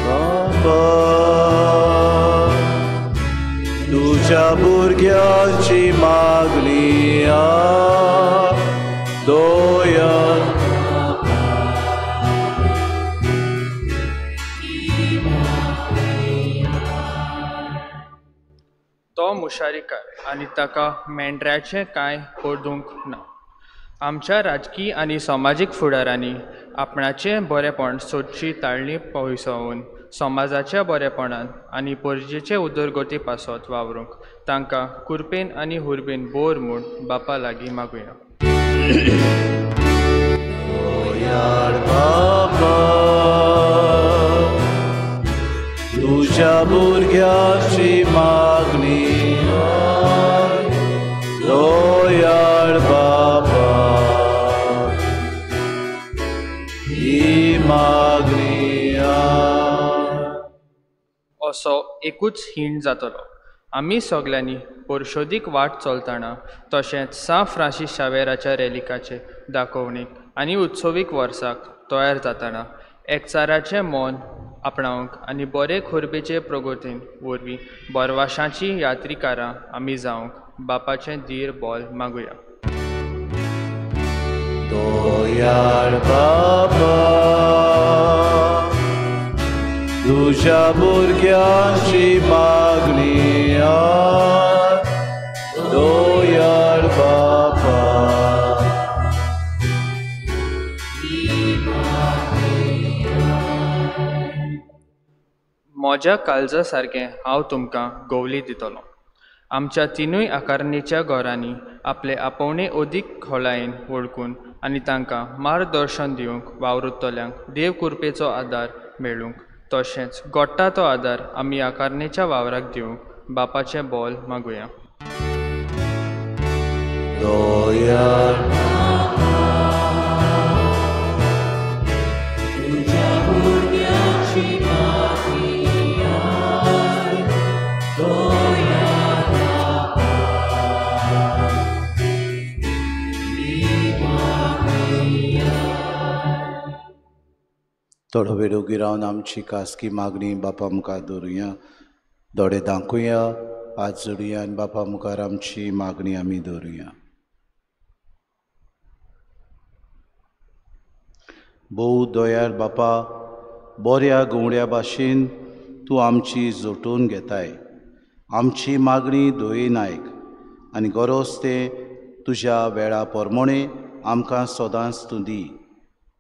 बाबा तुझ्या भुरग्यांची मागणी दोया तो मुशारीकार आनी ताका मेंढऱ्याचें कांय पडूंक ना. आमच्या राजकीय आनी समाजीक फुडाऱ्यांनी आपणाचें बरेपण सोदची ताळणी पयसोवन समाजाच्या बरेपणान आनी परजेचे उदरगती पासत वावरूंक तांकां कुरपेन आनी हुरबेन बोर म्हूण बापा लागीं मागुया. बाबा तुझ्या भुरग्यांची मागणी दोयाळ बाबा ही मागणी असो एकूच हीण जातलो. आमी सगल्यांनी परशोदीक वाट चलतना तशेंच सा फ्रांसीस शावेराच्या रेलिकाचे दाखोवणेक आनी उत्सवीक वर्साक तयार जातना एकचाराचें मौन आपणावंक आनी बरे खोरबेचे प्रगतीन वरवीं बरवाशांची यात्रिकारां आमी जावंक बापाचें धीर बोल मागुया. दोयाळ बाबा तुझ्या भुरग्यांची मागणी दोयाळ बाबा म्हज्या काळजा सारकें हांव तुमकां गवली दितलों. आमच्या तिनूय आकारणीच्या घरांनी आपले आपोवणे अदीक खोलायेन वळखून आनी तांकां मार्गदर्शन दिवंक वावुरतल्यांक देव कृपेचो आदार मेळूंक तशेंच गोडटा तो आदार आमी आकारणेच्या वावराक दिवंक बापाचें बोल मागुया. थोडो वेळ उगी रावन आमची खासगी मागणी बापा मुखार दवरुया. दोळे धांकुया, हात जोडुया आनी बापा मुखार आमची मागणी आमी दवरुया. भोव दोयाळ बापा, बऱ्या गवड्या भाशेन तूं आमची जोटून घेताय. आमची मागणी दोयेन आयक आनी गरज तें तुज्या वेळा पोरमोणे आमकां सदांच तूं दी.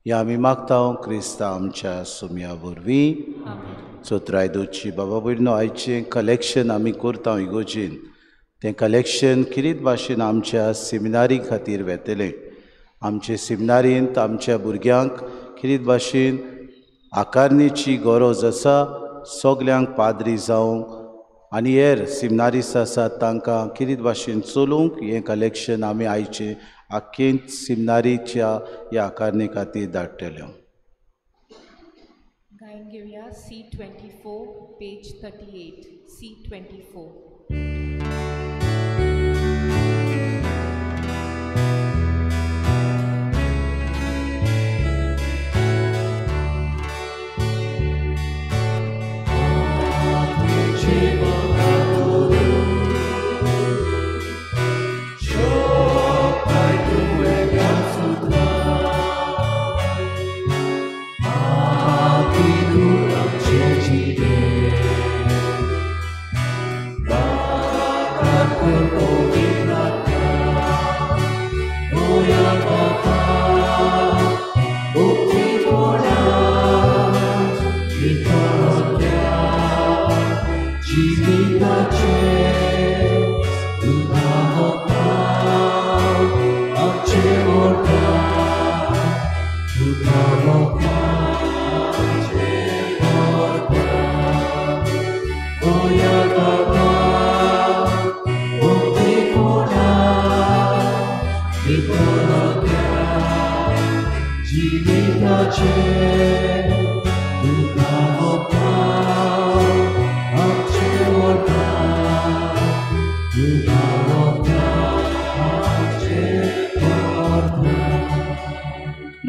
हें आमी मागतां क्रिस्ता आमच्या सुमया वरवीं. चोत्रायदोची बाबा भयणो आयचें कलेक्शन आमी करता इगोजेन. तें कलेक्शन किरीत भाशेन आमच्या सेमिनारी खातीर वेतलें. आमचे सेमिनारींत आमच्या भुरग्यांक किरीत भाशेन आकारणेची गरज आसा. सगल्यांक पाद्री जावंक आनी हेर सेमिनारीस आसात तांकां किरीत भाशेन चलूंक हें कलेक्शन आमी आयचें आख्खें सेमिनारीच्या ह्या आकारणे खातीर धाडटल्यो. गायन घेवया C24 पेज 38 C24. Bye.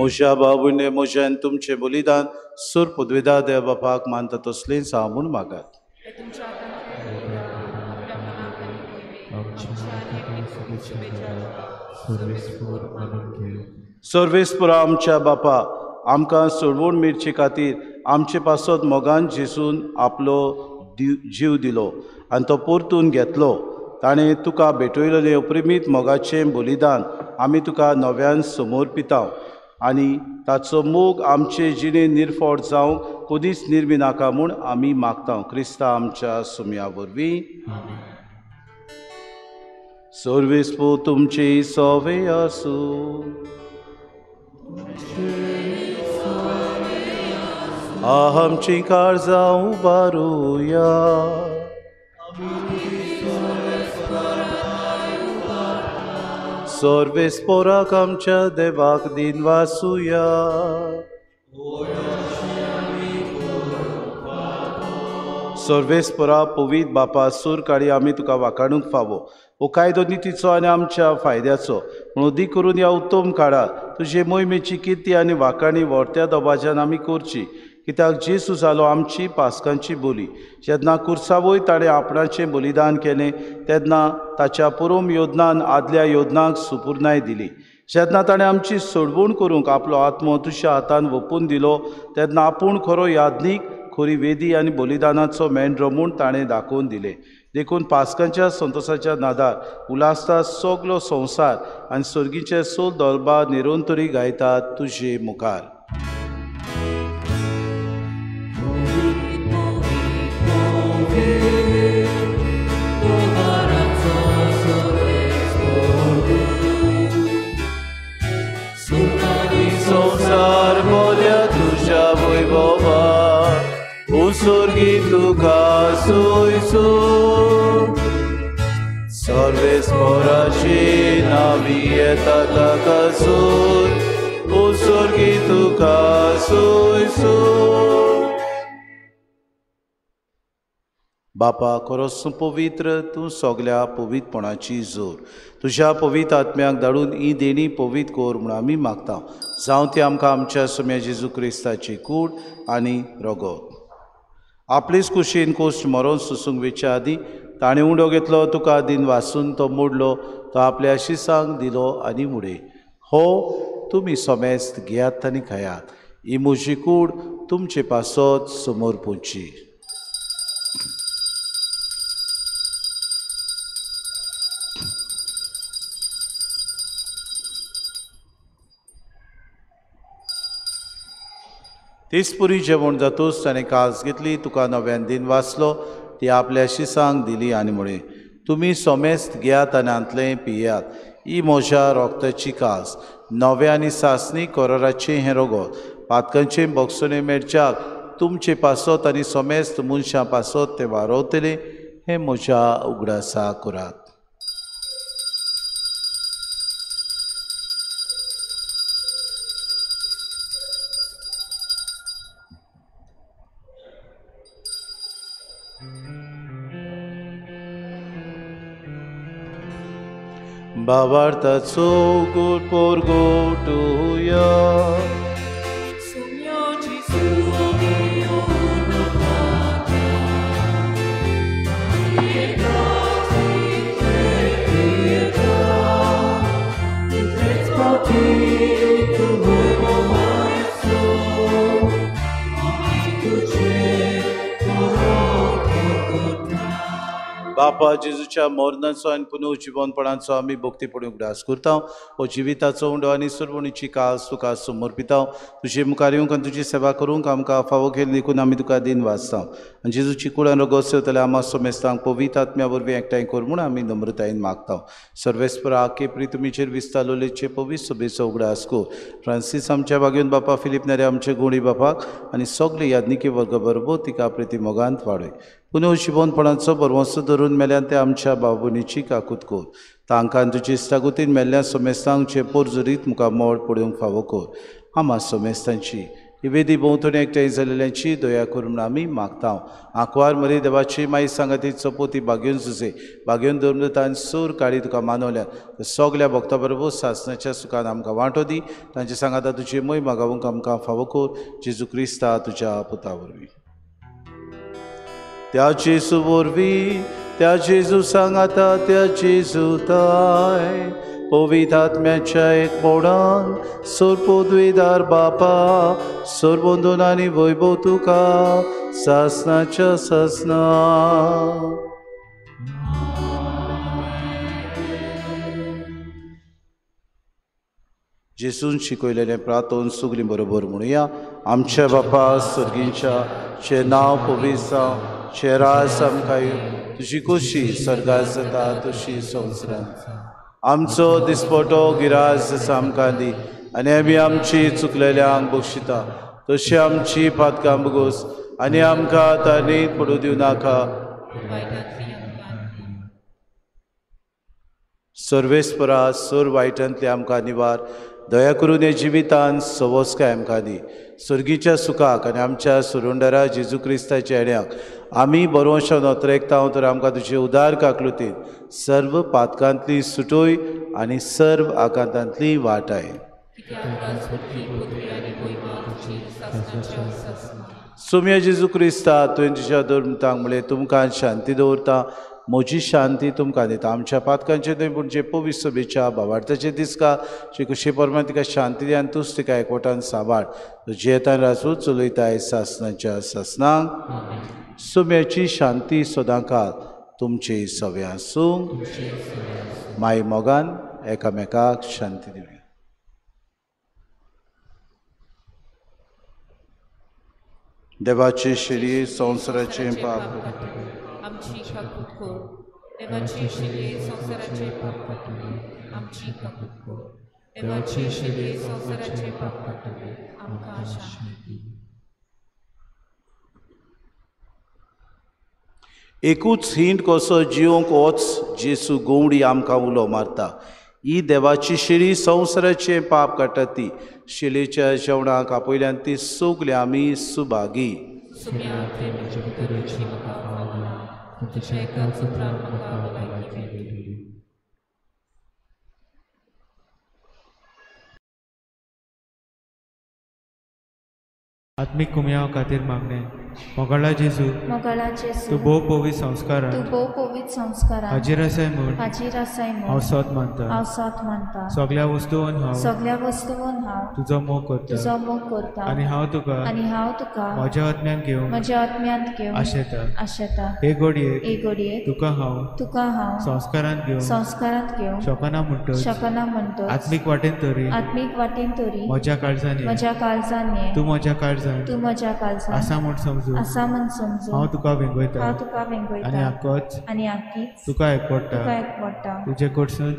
म्हज्या बाबूने म्हज्यान तुमचें बलिदान सूर पदवेदा देव बापाक मानता तसलेंच हांव म्हूण मागात. सर्वेस्पर आमच्या बापा, आमकां सोडवून मिरचे खातीर आमचे पासत मोगान जेसून आपलो जीव दिलो आनी तो परतून घेतलो. ताणें तुका भेटयलेलें अप्रिमीत मोगाचें बलिदान आमी तुका नव्यान समर्पिता आनी ताचो मोग आमचे जिणे निर्फोड जावंक कदींच निर्मी नाका म्हूण आमी मागता. क्रिस्ता आमच्या सुमया वरवीं. सर्वेस्पो तुमची सोवे आसूं. आमची काळजां उबारुया. सर्वेस्पोराक आमच्या देवाक दिन वासुया. सर्वेस्परा पवित बापा, सूर काळी आमी तुका वाखाणूंक फावो. हो कायदो नितीचो आनी आमच्या फायद्याचो म्हूण उदीक करून ह्या उत्तम काळार तुजे मोहिमेची किर्ती आनी वाखाणी व्हरत्या दबाज्यान आमी करची. कित्याक जेसू जालो आमची पासकांची बोली. जेन्ना कुर्सावय ताणें आपणाचें बलिदान केलें तेन्ना ताच्या परम योजनान आदल्या योजनाक सुपूर्णाय दिली. जेन्ना ताणें आमची सोडवण करूंक आपलो आत्मो तुज्या हातान वपून दिलो तेन्ना आपूण खरो यादनीक, खरी वेदी आनी बलिदानाचो मेंढरो म्हूण ताणें दाखोवन दिलें. देखून पासकांच्या संतोशाच्या नादार उलासता सगलो संवसार आनी सर्गीचे सोल दरबार निरंतरी गायतात तुजे मुखार. संसार बोल्या तुझ्या वैभवा उसर्गी तुका सोयसो. सर्वेस्पराची नावी येता ताका सोय उसर्गी तुका सोयसो. बापा, खरोच पवित्र तूं सगल्या पवित्रपणाची जोर. तुज्या पवित्र आत्म्याक धाडून ही देणी पवित्र कोर म्हूण आमी मागता. जावं ती आमकां आमच्या सुम्या जेजू क्रिस्ताची कूड आनी रगत. आपलीच कुशीन कोश्ट मरोन सुसूंक वेच्या आदीं ताणें उंडो घेतलो, तुका दिन वासून तो मोडलो, तो आपल्या शिसांक दिलो आनी मुडे. हो तुमी सोमेस्त घेयात आनी खायात. ही म्हजी कूड तुमचे पासत समोर पोवची. तिसपुरी जेवण जातूच ताणें कास घेतली, तुका नव्यान दिन वाचलो, ती आपल्या शिसांक दिली आनी म्हळें, तुमी सोमेस्त घेयात आनी हांतलें पियात. ही म्हज्या रोगताची कास, नव्या आनी सासणी कोराराचें हें रगत, पातकांचें बोगसोने मेरच्याक तुमचे पासत आनी सोमेस्त मनशां पासत तें वारोवतलें. हें म्हज्या उगडासा करात. Bavartazo por gotuya. बापा जेजूच्या मोरणाचो आनी पुनः जिवनपणाचो आमी भक्तीपणी उगडास करता. हो जिविताचो उंडो आनी सुरवणीची कास तुका समर्पिता. तुजे मुखार येवंक आनी तुजी सेवा करूंक आमकां फावो केली देखून आमी तुका दिन वाचता. आनी जेजूची कुळान रगत सेवतले आमा सोमेस्तांक पवित्र आत्म्या वरवीं एकठांय कर म्हूण आमी नम्रतायेन मागता. सर्वेस्पर आखे प्रितुमीचेर विस्तारलेचे पवित्र सभेचो उगडास कर. फ्रांसीस आमच्या वागेवन बापा, फिलीप नेरे आमचे गोडी बापाक आनी सगळे यादनिके वर्ग बरोबर तिका प्रिती मोगांत वाडय. पुनः जिवनपणाचो बरवंसो धरून मेल्यान ते आमच्या बाबुनीची काकूत कर. तांकां तुजी इश्टागुतीन मेल्ल्या सोमेस्तांचे पोरजरीत मुखार मोड पडूंक फावो कर. आमा सोमेस्तांची ही वेदी भोंवतणी एकठांय जाल्ल्यांची दया करून आमी मागता. आंकवार मरी देवाची माई सांगातीचो पोती बागेवन सुसे बागेवन धर्मदतान सूर काळी तुका मानवल्या सगल्या भक्ता बरोबर सासणाच्या सुखान आमकां वांटो दी. तांचे सांगाता तुजी मोय मागावूंक आमकां फावो कर. जेजू क्रिस्ता तुज्या पुता वरवीं. त्या जेजू वरवीं त्या जेजू सांगाता त्या जेजू ताय पवित्र आत्म्याच्या एक मोडान सोरपोद्वेदार बापा सोरबोंदून आनी वैभव तुका सासणाच्या सासना. जेसून शिकयलेलें प्रार्थोन सगलीं बरोबर म्हणुया. आमच्या बापा सर्गींच्या चे नांव पवित्र जावं, चे राज आमकां येवं, तुजी कुशी स्वर्गांत जाता तशी संवसारांत. आमचो दिसपटो गिराज आमकां दी आनी आमी आमची चुकलेल्यांक बक्षिता तशी आमची पातकां बगोस आनी आमकां तारणेंत पडूं दिवं नाका. सर्वेस्परा सोर वायटांतले आमकां निवार. दया करून हे जिवितान सवस्काय आमकां दी. सर्गीच्या सुखाक आनी आमच्या सुरुंडरा जेजू क्रिस्ताच्या येण्याक आमी बरोवशा नोतरेकता तर आमकां तुजे उदार काकलुतीन सर्व पातकांतली सुटोय आनी सर्व आकांतांतली वाटाय. सोम्या जेजू क्रिस्ता तुवें तुज्या धर्मतांक म्हळें तुमकां शांती दवरता, म्हजी शांती तुमकां दिता. आमच्या पातकांचे न्हय पूण जे पवित्र सभेच्या भावार्थाचे दिसका जे कशे परमान तिका शांती दी आनी तूंच तिका एकवटान सांबाळ. तुजे येतान राजूच चलयताय सासणाच्या सासनांक. सोम्याची शांती सदांकाळ तुमचे सव्या आसूं. माय मोगान एकामेकाक शांती दिवया. देवाची शिरी संवसाराचे पाप आमची काकूट कोर. देवाची शिरी संवसाराचे पाप काटुले आमची काकूट कोर. देवाची शिरी संवसाराचे पाप काटुले आमकां शांती. एकूच हिंड कसो जिवंक होच जेसू गोवडी आमकां उलो मारता. ही देवाची शिरी संवसाराचे पाप काडटा ती. शिलेच्या जेवणाक आपयल्यान ती सगली आमी सुभागी. आत्मिक कुमया खातीर मागणें. मोगाळा जेजू तूं भोव पवित्र संस्कारान हाजीर आसाय म्हूण हांव सत मानता. सगळ्या वस्तूंवन हांव तुजो मोग करता आनी हांव तुका म्हज्या आत्म्यांत घेवन आशेता. हे घडयेक तुका हांव संस्कारांत घेवन शकना म्हणटच आत्मीक वाटेन तरी म्हज्या काळजांनी तूं म्हज्या काळजांत आसा म्हूण समजून हांव तुका वेंगयता आनी आख्खीच तुका एकवडटा. तुजे कडसून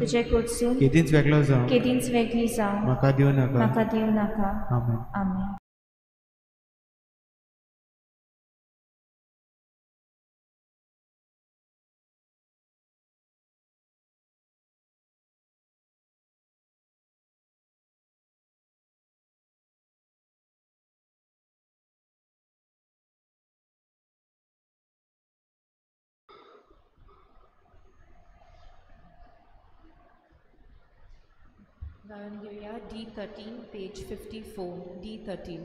केदींच वेगळी जावं म्हाका दिवं नाका. आमेन. गायन घेऊया D13 पेज 54. D13.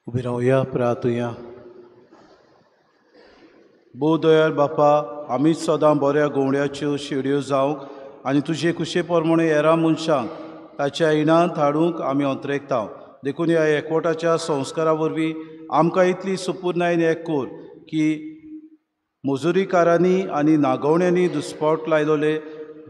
उबी रावया प्रार्थुया. भोव दयाळ बापा, आमी सदां बऱ्या गोवड्याच्यो शेडयो जावंक आनी तुजे कुशे प्रमाणे हेरां मनशांक ताच्या इणांत हाडूंक आमी अंतरेकता. देखून ह्या एकवटाच्या संस्कारा वरवीं आमकां इतली सुपूर्णायेन एक कोर की मजुरीकारांनी आनी नागवण्यांनी दुस्पावट लायलोले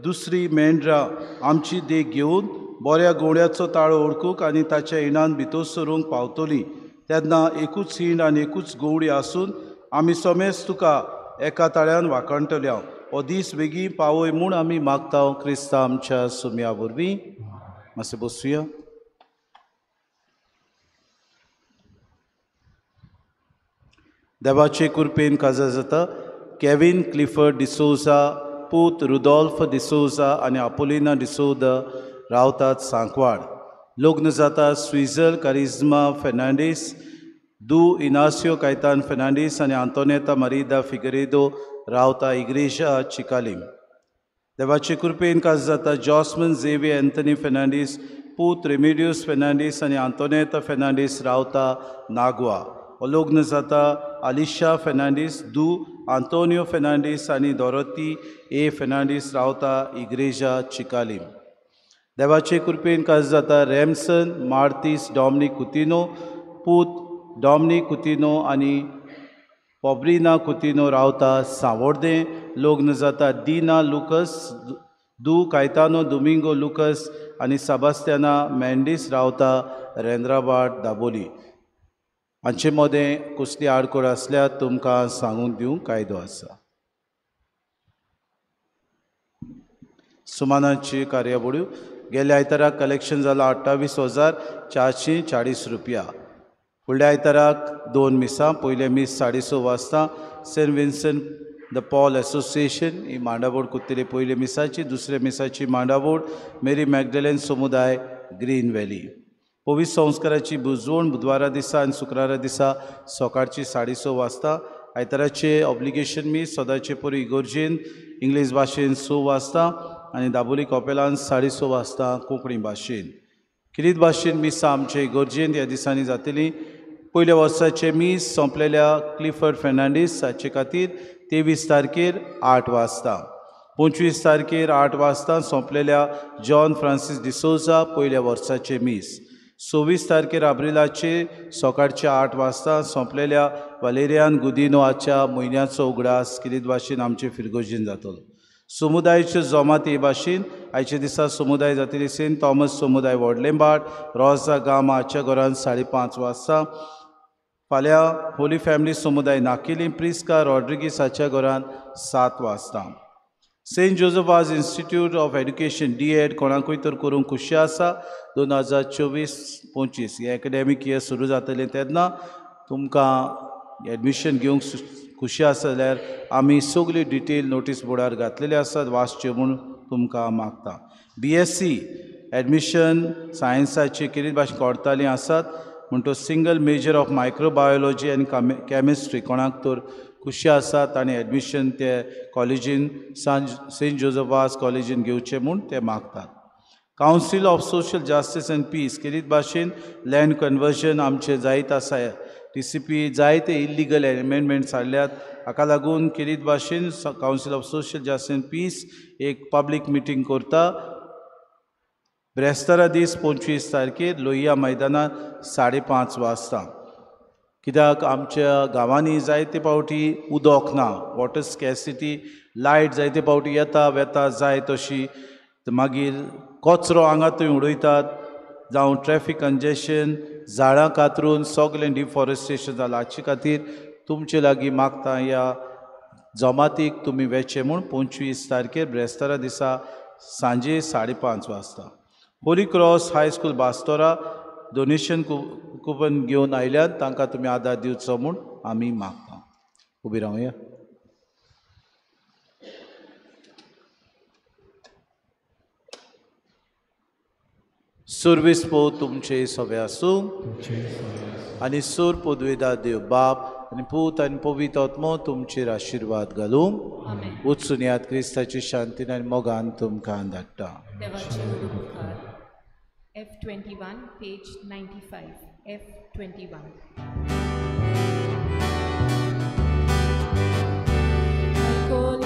दुसरी मेंढरां आमची देख घेवन बऱ्या गवड्याचो ताळो ओळखूंक आनी ताच्या इणान भितर सरूंक पावतली तेन्ना एकूच हिंड आनी एकूच गवडी आसून आमी सोमेज तुका एका ताळ्यान वाकणटल्या हो दीस बेगीन पावय म्हूण आमी मागता क्रिस्ता आमच्या सुम्या वरवीं. मातशें बसूया. देवाचे कृपेन काजार जाता केविन क्लिफर्ड डिसोजा, पूत रुदॉल्फ डिसोजा आनी अपोलिना डिसोदा रावतात सांकवाड. लग्न जाता स्विझल कारिज्मा फेर्नांडीस, दू इनासियो कायतान फेर्नांडीस आनी आंतोनेता मारिदा फिगरेदो रावता इग्रेजा चिकालीम. देवाचे कृपेन काजार जाता जॉस्मन झेवियर एंथनी फेर्नांडीस, पूत रेमिडियस फेर्नांडीस आनी आंतोनेता फेर्नांडीस रावता नागवा. लग्न जाता आलिशा फेर्नांडीस, दू आंतोनियो फेर्नांडीस आनी डॉरोथी ए फेर्नांडीस रावता इग्रेजा चिकालीम. देवाचे कृपेन काजार जाता रॅमसन मार्तीस डॉमनीक कुतिनो, पूत डॉमनीक कुतिनो आनी पॉब्रिना कुतिनो रावता सांवोर्दे. लग्न जाता दिना लुकस, दू कायतानो दोमिंगो लुकस आनी साबास्त्याना मेंडीस रावता रेंद्राबाद दाबोली. हांचे मदें कसली आडखळ आसल्यार तुमकां सांगून दिवंक कायदो आसा. सुमानाची कार्यावळी गेल्या आयताराक कलेक्शन जालां 28,440 रुपया. फुडल्या आयताराक 2 मिसां. पयले मीस 6:30 वाजता सेंट विन्संट द पॉल एसोसिएशन ही मांडावळ कुत्तली पयले मिसाची. दुसऱ्या मिसाची मांडावळ मेरी मॅगडलेन समुदाय ग्रीन व्हॅली. पवित्र संस्काराची बुजवण बुधवारा दिसा आनी शुक्रारा दिसा सकाळची 6:30 वाजता. आयताराचे ऑब्लिगेशन मीस सदांचे परी इगोर्जेन इंग्लीश भाशेन 6 वाजता आनी दाबोली कॉपेलान 6:30 वाजता कोंकणी भाशेन. किरीत भाशेन मिसां आमचे इगोर्जेन ह्या दिसांनी जातली. पयल्या वर्साचे मीस सोंपलेल्या क्लिफर्ड फेर्नांडीस हाचे खातीर 23 तारखेर 8 वाजता. 25 तारखेर 8 वाजता सोंपलेल्या जॉन फ्रांसीस डिसोजा पयल्या वर्साचे मीस. 26 तारखेर एप्रिलाचे सकाळच्या 8 वाजता सोंपलेल्या वालेरियान गुदिनोवाच्या म्हयन्याचो उगडास किरीत भाशेन आमचे फिरगोजीन जातलो. समुदायाच्यो जमाती हे भाशेन आयच्या दिसा समुदाय जातली सेंट थॉमस समुदाय व्हडलेंबाट रोजा गामाच्या घरान 5:30 वाजता. फाल्यां होली फॅमिली समुदाय नाकेली प्रिस्का रॉड्रिगीस हाच्या घरान 7 वाजता. Saint Joseph's Institute of Education DED कोणाकूय तर करूंक खुशी आसा. 2024-25 हे एकाडेमीक इयर सुरू जातलें तेन्ना तुमकां एडमिशन घेवंक खुशी आसा जाल्यार आमी सगळी डिटेल नोटीस बोर्डार घातलेली आसात, वाचच्यो म्हूण तुमकां मागता. BSc एडमिशन सायन्साची कितें भाशेन कोरतालीं आसात म्हणटो सिंगल मेजर ऑफ मायक्रोबायोलॉजी आनी कॅमिस्ट्री कोणाक तर खुशी आसात आनी एडमिशन ते कॉलेजीन सेंट जोझफास कॉलेजीन घेवचें म्हूण ते मागतात. Council of social justice and peace किरीत भाशेन लँड कन्वर्जन आमचे जायत आसा. TCP जायते इल्लिगल एमेंडमेंट्स हाडल्यात. हाका लागून किरीत भाशेन council of social justice and peace एक पब्लीक मिटींग करता ब्रेस्तारा दीस 25 तारखेर लोहिया मैदानार 5:30 वाजता. कित्याक आमच्या गांवांनी जायते फावटी उदक ना, वॉटर स्कॅसिटी, लायट जायते फावटी येता वेता जाय तशी, मागीर कचरो हांगा थंय उडयतात, जावं ट्रॅफिक कंजेशन, झाडां कातरून सगळें डिफॉरेस्टेशन जालां. हाचे खातीर तुमचे लागीं मागता ह्या जमातीक तुमी वेचे म्हूण 25 तारखेर ब्रेस्तारा दिसा सांजे 5:30 वाजता. Holy Cross high school Bastora donation coupon घेवन आयल्यात, तांकां तुमी आदार दिवचो म्हूण आमी मागता. उबी रावया. सुरविस्पो तुमचे सगळे आसूं आनी सूर पदवेदार देव बाप आनी पूत आनी पवित्र आत्मो तुमचेर आशिर्वाद घालूं. वचून यात क्रिस्ताची शांतीन आनी मोगान तुमकां धाडटा. F21 page 95 F21. I call